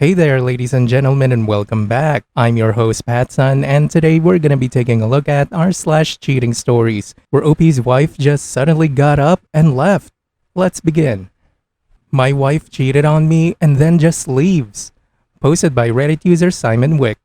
Hey there, ladies and gentlemen, and welcome back. I'm your host, PattSun, and today we're gonna be taking a look at our slash cheating stories, where OP's wife just suddenly got up and left. Let's begin. My wife cheated on me and then just leaves. Posted by Reddit user Simon Wick.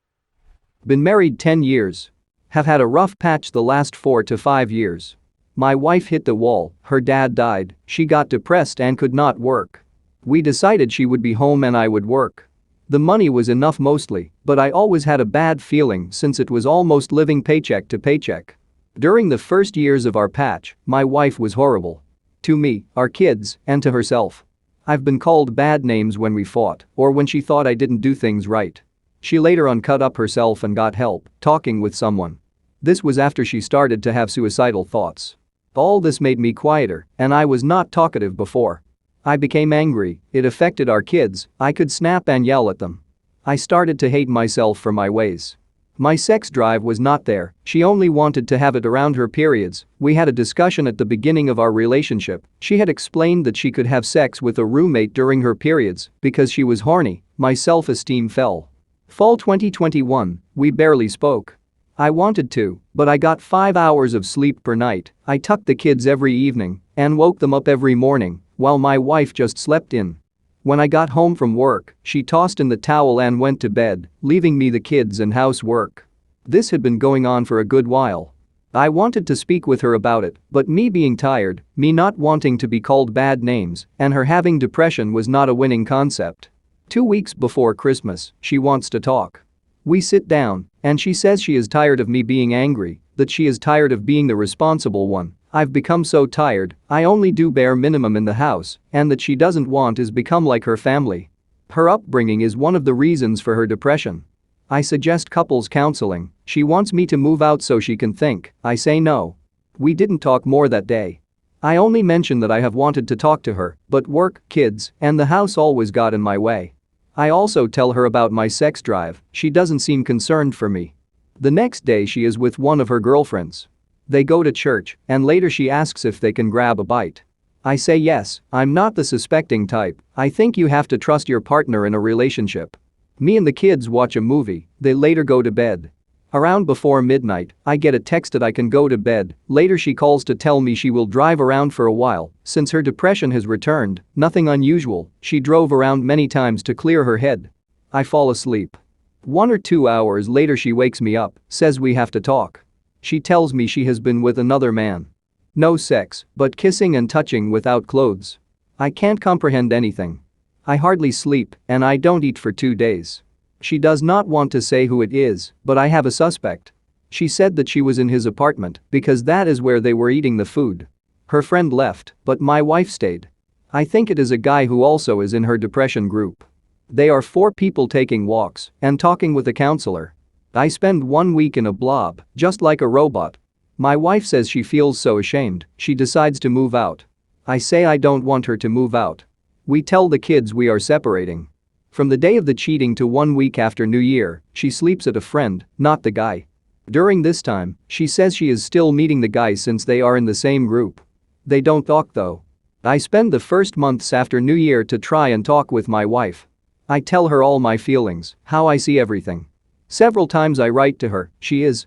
Been married 10 years. Have had a rough patch the last 4 to 5 years. My wife hit the wall, her dad died, she got depressed and could not work. We decided she would be home and I would work. The money was enough mostly, but I always had a bad feeling since it was almost living paycheck to paycheck. During the first years of our patch, my wife was horrible. To me, our kids, and to herself. I've been called bad names when we fought, or when she thought I didn't do things right. She later on cut up herself and got help, talking with someone. This was after she started to have suicidal thoughts. All this made me quieter, and I was not talkative before. I became angry, it affected our kids, I could snap and yell at them. I started to hate myself for my ways. My sex drive was not there, she only wanted to have it around her periods. We had a discussion at the beginning of our relationship. She had explained that she could have sex with a roommate during her periods because she was horny. My self-esteem fell. Fall 2021, we barely spoke. I wanted to, but I got 5 hours of sleep per night. I tucked the kids every evening and woke them up every morning while my wife just slept in. When I got home from work, she tossed in the towel and went to bed, leaving me the kids and housework. This had been going on for a good while. I wanted to speak with her about it, but me being tired, me not wanting to be called bad names, and her having depression was not a winning concept. 2 weeks before Christmas, she wants to talk. We sit down, and she says she is tired of me being angry, that she is tired of being the responsible one. I've become so tired, I only do bare minimum in the house, and that she doesn't want is become like her family. Her upbringing is one of the reasons for her depression. I suggest couples counseling, she wants me to move out so she can think, I say no. We didn't talk more that day. I only mention that I have wanted to talk to her, but work, kids, and the house always got in my way. I also tell her about my sex drive, she doesn't seem concerned for me. The next day she is with one of her girlfriends. They go to church, and later she asks if they can grab a bite. I say yes, I'm not the suspecting type, I think you have to trust your partner in a relationship. Me and the kids watch a movie, they later go to bed. Around before midnight, I get a text that I can go to bed. Later she calls to tell me she will drive around for a while, since her depression has returned, nothing unusual, she drove around many times to clear her head. I fall asleep. 1 or 2 hours later she wakes me up, says we have to talk. She tells me she has been with another man. No sex, but kissing and touching without clothes. I can't comprehend anything. I hardly sleep, and I don't eat for 2 days. She does not want to say who it is, but I have a suspect. She said that she was in his apartment because that is where they were eating the food. Her friend left, but my wife stayed. I think it is a guy who also is in her depression group. They are 4 people taking walks and talking with a counselor. I spend 1 week in a blob, just like a robot. My wife says she feels so ashamed, she decides to move out. I say I don't want her to move out. We tell the kids we are separating. From the day of the cheating to 1 week after New Year, she sleeps at a friend, not the guy. During this time, she says she is still meeting the guy since they are in the same group. They don't talk though. I spend the first months after New Year to try and talk with my wife. I tell her all my feelings, how I see everything. Several times I write to her,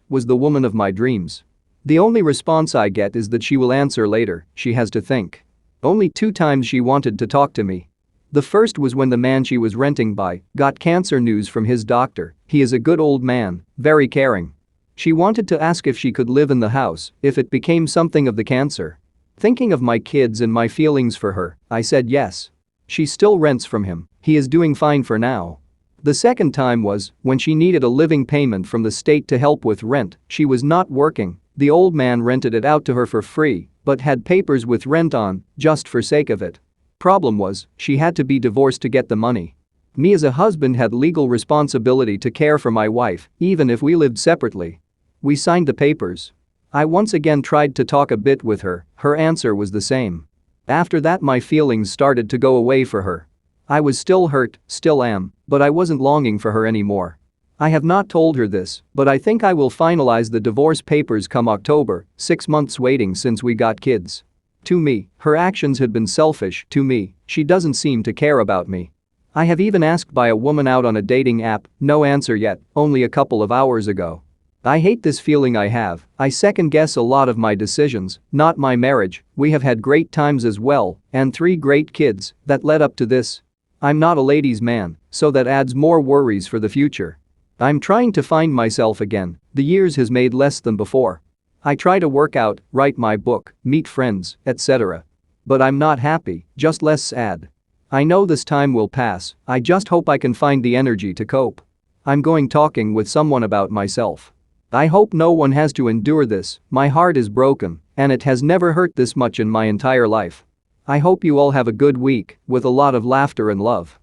was the woman of my dreams. The only response I get is that she will answer later, she has to think. Only 2 times she wanted to talk to me. The first was when the man she was renting by got cancer news from his doctor. He is a good old man, very caring. She wanted to ask if she could live in the house if it became something of the cancer. Thinking of my kids and my feelings for her, I said yes. She still rents from him, he is doing fine for now. The second time was when she needed a living payment from the state to help with rent. She was not working. The old man rented it out to her for free, but had papers with rent on, just for sake of it. Problem was, she had to be divorced to get the money. Me as a husband had legal responsibility to care for my wife, even if we lived separately. We signed the papers. I once again tried to talk a bit with her, her answer was the same. After that my feelings started to go away for her. I was still hurt, still am, but I wasn't longing for her anymore. I have not told her this, but I think I will finalize the divorce papers come October, 6 months waiting since we got kids. To me, her actions had been selfish. To me, she doesn't seem to care about me. I have even asked by a woman out on a dating app, no answer yet, only a couple of hours ago. I hate this feeling I have. I second guess a lot of my decisions, not my marriage. We have had great times as well, and 3 great kids that led up to this. I'm not a ladies' man, so that adds more worries for the future. I'm trying to find myself again. The years has made less than before. I try to work out, write my book, meet friends, etc. But I'm not happy, just less sad. I know this time will pass. I just hope I can find the energy to cope. I'm going talking with someone about myself. I hope no one has to endure this. My heart is broken, and it has never hurt this much in my entire life. I hope you all have a good week, with a lot of laughter and love.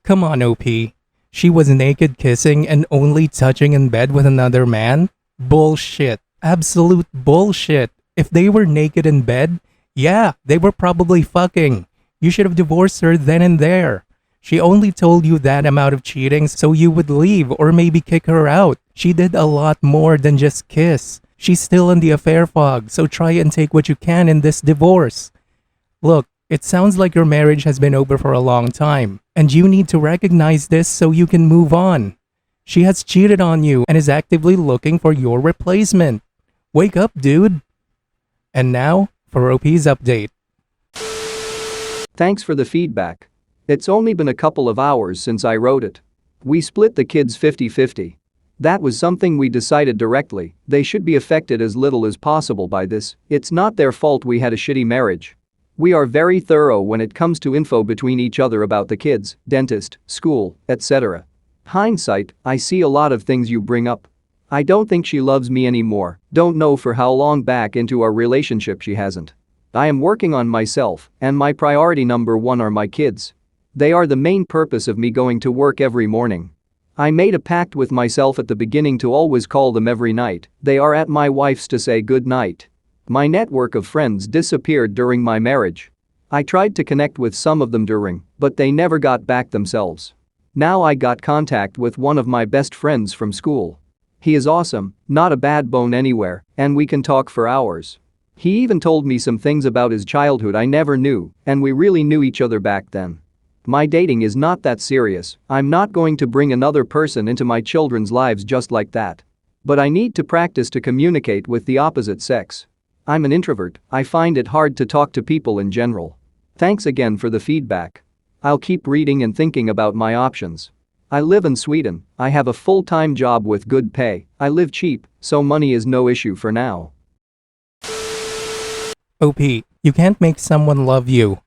Come on, OP. She was naked kissing and only touching in bed with another man? Bullshit. Absolute bullshit. If they were naked in bed, yeah, they were probably fucking. You should have divorced her then and there. She only told you that amount of cheating so you would leave or maybe kick her out. She did a lot more than just kiss. She's still in the affair fog, so try and take what you can in this divorce. Look, it sounds like your marriage has been over for a long time, and you need to recognize this so you can move on. She has cheated on you and is actively looking for your replacement. Wake up, dude. And now, for OP's update. Thanks for the feedback. It's only been a couple of hours since I wrote it. We split the kids 50-50. That was something we decided directly. They should be affected as little as possible by this. It's not their fault we had a shitty marriage. We are very thorough when it comes to info between each other about the kids, dentist, school, etc. Hindsight, I see a lot of things you bring up. I don't think she loves me anymore. Don't know for how long back into our relationship she hasn't. I am working on myself, and my priority number 1 are my kids. They are the main purpose of me going to work every morning. I made a pact with myself at the beginning to always call them every night. They are at my wife's to say good night. My network of friends disappeared during my marriage. I tried to connect with some of them during, but they never got back themselves. Now I got contact with one of my best friends from school. He is awesome, not a bad bone anywhere, and we can talk for hours. He even told me some things about his childhood I never knew, and we really knew each other back then. My dating is not that serious. I'm not going to bring another person into my children's lives just like that. But I need to practice to communicate with the opposite sex. I'm an introvert. I find it hard to talk to people in general. Thanks again for the feedback. I'll keep reading and thinking about my options. I live in Sweden. I have a full-time job with good pay. I live cheap, so money is no issue for now. OP, you can't make someone love you.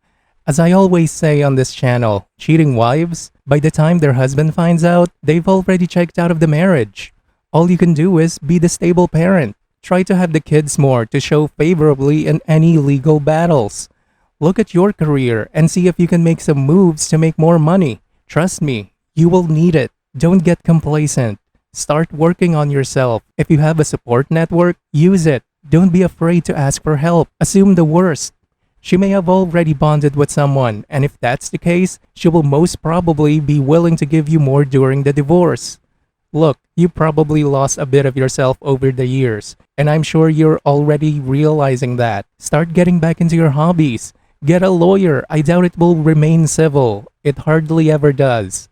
As I always say on this channel, cheating wives, by the time their husband finds out, they've already checked out of the marriage. All you can do is be the stable parent. Try to have the kids more to show favorably in any legal battles. Look at your career and see if you can make some moves to make more money. Trust me, you will need it. Don't get complacent. Start working on yourself. If you have a support network, use it. Don't be afraid to ask for help. Assume the worst. She may have already bonded with someone, and if that's the case, she will most probably be willing to give you more during the divorce. Look, you probably lost a bit of yourself over the years, and I'm sure you're already realizing that. Start getting back into your hobbies. Get a lawyer. I doubt it will remain civil. It hardly ever does.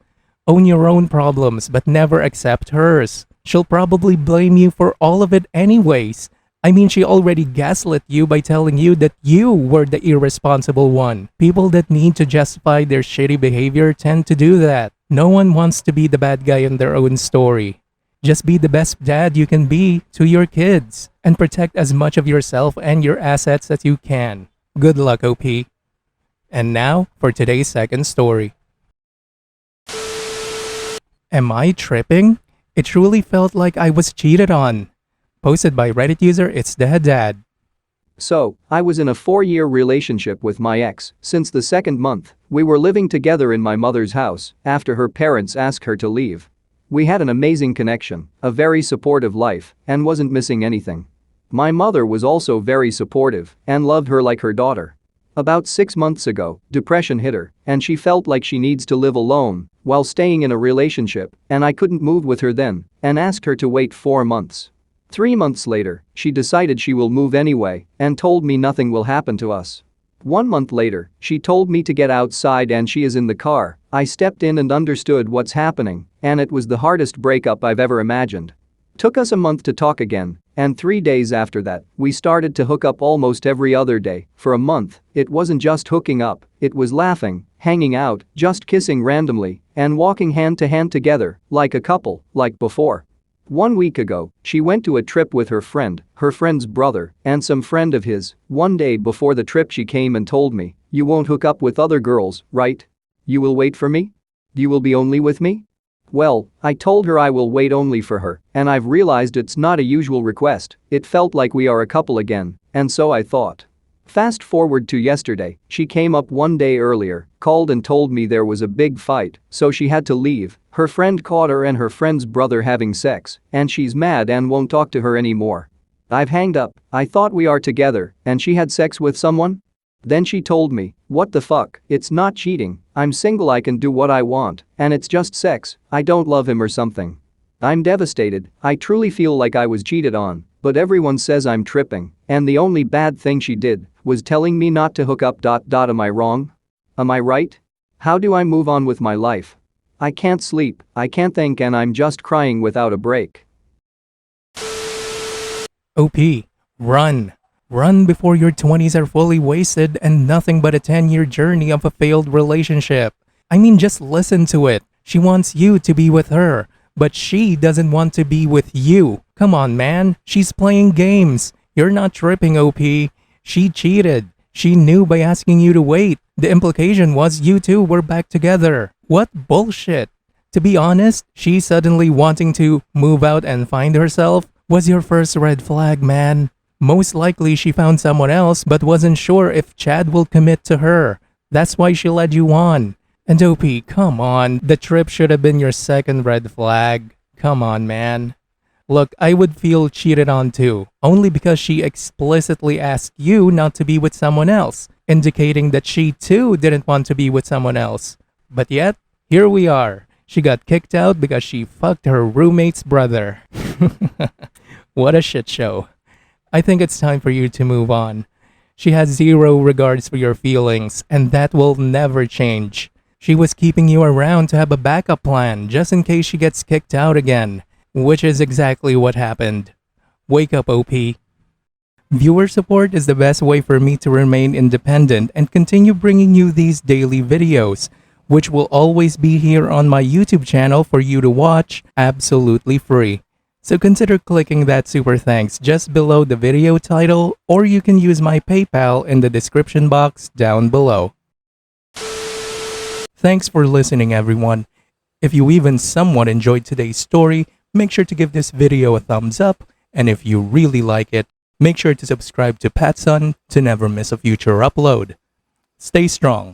Own your own problems, but never accept hers. She'll probably blame you for all of it anyways. I mean, she already gaslit you by telling you that you were the irresponsible one. People that need to justify their shitty behavior tend to do that. No one wants to be the bad guy in their own story. Just be the best dad you can be to your kids and protect as much of yourself and your assets as you can. Good luck, OP. And now for today's second story. Am I tripping? It truly felt like I was cheated on. Posted by Reddit user It's the Dad. So, I was in a 4-year relationship with my ex. Since the second month, we were living together in my mother's house after her parents asked her to leave. We had an amazing connection, a very supportive life, and wasn't missing anything. My mother was also very supportive and loved her like her daughter. About 6 months ago, depression hit her, and she felt like she needs to live alone while staying in a relationship, and I couldn't move with her then and asked her to wait 4 months. 3 months later, she decided she will move anyway and told me nothing will happen to us. 1 month later, she told me to get outside and she is in the car. I stepped in and understood what's happening, and it was the hardest breakup I've ever imagined. Took us a month to talk again, and 3 days after that, we started to hook up almost every other day. For a month, it wasn't just hooking up, it was laughing, hanging out, just kissing randomly, and walking hand to hand together, like a couple, like before. 1 week ago, she went to a trip with her friend's brother, and some friend of his. One day before the trip she came and told me, "You won't hook up with other girls, right? You will wait for me? You will be only with me?" Well, I told her I will wait only for her, and I've realized it's not a usual request. It felt like we are a couple again, and so I thought. Fast forward to yesterday, she came up one day earlier, called and told me there was a big fight, so she had to leave. Her friend caught her and her friend's brother having sex, and she's mad and won't talk to her anymore. I've hanged up. I thought we are together, and she had sex with someone? Then she told me, "What the fuck, it's not cheating, I'm single, I can do what I want, and it's just sex, I don't love him or something." I'm devastated. I truly feel like I was cheated on, but everyone says I'm tripping, and the only bad thing she did was telling me not to hook up. Am I wrong? Am I right? How do I move on with my life? I can't sleep, I can't think, and I'm just crying without a break. OP, run. Run before your 20s are fully wasted and nothing but a 10-year journey of a failed relationship. I mean, just listen to it. She wants you to be with her, but she doesn't want to be with you. Come on, man. She's playing games. You're not tripping, OP. She cheated. She knew by asking you to wait. The implication was you two were back together. What bullshit. To be honest, she suddenly wanting to move out and find herself was your first red flag, man. Most likely she found someone else but wasn't sure if Chad will commit to her. That's why she led you on. And OP, come on, the trip should have been your second red flag. Come on, man. Look, I would feel cheated on too, only because she explicitly asked you not to be with someone else, indicating that she too didn't want to be with someone else. But yet, here we are. She got kicked out because she fucked her roommate's brother. What a shit show. I think it's time for you to move on. She has zero regards for your feelings, and that will never change. She was keeping you around to have a backup plan just in case she gets kicked out again, which is exactly what happened. Wake up, OP. Viewer support is the best way for me to remain independent and continue bringing you these daily videos, which will always be here on my YouTube channel for you to watch absolutely free. So consider clicking that super thanks just below the video title, or you can use my PayPal in the description box down below. Thanks for listening, everyone. If you even somewhat enjoyed today's story, make sure to give this video a thumbs up, and if you really like it, make sure to subscribe to PattSun to never miss a future upload. Stay strong.